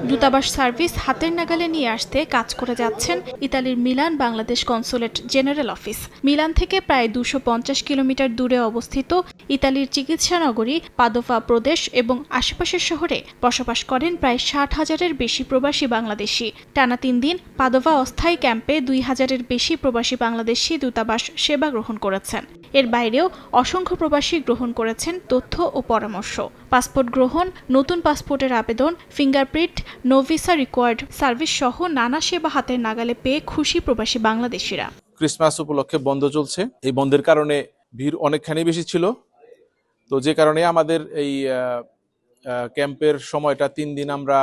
দূতাবাস সার্ভিস হাতের নাগালে নিয়ে আসতে কাজ করে যাচ্ছেন ইতালির Milan Bangladesh consulate general office. Milan থেকে প্রায় 250 কিলোমিটার দূরে অবস্থিত ইতালির চিকিৎসা নগরী পাদোভা প্রদেশ এবং আশেপাশের শহরে বসবাস করেন প্রায় 60,000-এর বেশি প্রবাসী বাংলাদেশি। টানা 3 দিন পাদোভা অস্থায়ী ক্যাম্পে 2,000-এর বেশি প্রবাসী বাংলাদেশি দূতাবাস সেবা গ্রহণ করেছেন। এর বাইরেও অসংখ্য প্রবাসী গ্রহণ করেছেন তথ্য ও পরামর্শ, পাসপোর্ট গ্রহণ, নতুন পাসপোর্টের আবেদন, fingerprint, no visa required service সহ নানা সেবা হাতের নাগালে পেয়ে খুশি প্রবাসী বাংলাদেশিরা। ক্রিসমাস উপলক্ষে বন্ধ চলছে, এই বন্ধের কারণে ভিড় অনেকখানি বেশি ছিল। তো যে কারণে আমাদের এই ক্যাম্পের সময়টা 3 দিন আমরা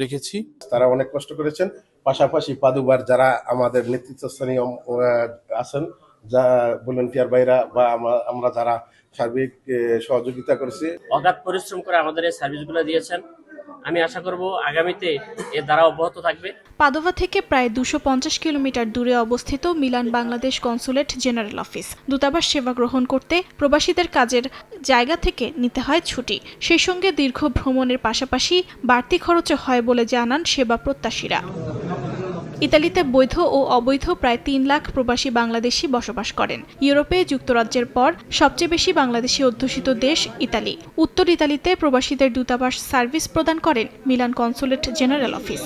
রেখেছি। তারা অনেক কষ্ট করেছেন, পাশাপাশি পাদুবার যারা আমাদের নেতৃত্বস্থানীয় আছেন, যা ভলান্টিয়ার ভাইরা বা আমরা যারা সার্বিক সহযোগিতা করেছি, অগাধ পরিশ্রম করে আমাদের এই সার্ভিসগুলো দিয়েছেন। আমি আশা করব আগামীতে এর দ্বারা অব্যাহত থাকবে। পাদোভা থেকে প্রায় 250 কিলোমিটার দূরে অবস্থিত Milan Bangladesh consulate general office. দূতাবাস সেবা গ্রহণ করতে প্রবাসীদের কাজের জায়গা থেকে নিতে হয় ছুটি, সেই সঙ্গে দীর্ঘ ভ্রমণের পাশাপাশি বাড়তি খরচও হয় বলে জানান সেবা প্রত্যাশীরা। ইতালিতে বৈধ ও অবৈধ প্রায় 3 লাখ প্রবাসী বাংলাদেশি বসবাস করেন। ইউরোপে যুক্তরাজ্যের পর সবচেয়ে বেশি বাংলাদেশি অধ্যুষিত দেশ ইতালি। উত্তর ইতালিতে প্রবাসীদের দূতাবাস সার্ভিস প্রদান করেন মিলান কনসুলেট জেনারেল অফিস।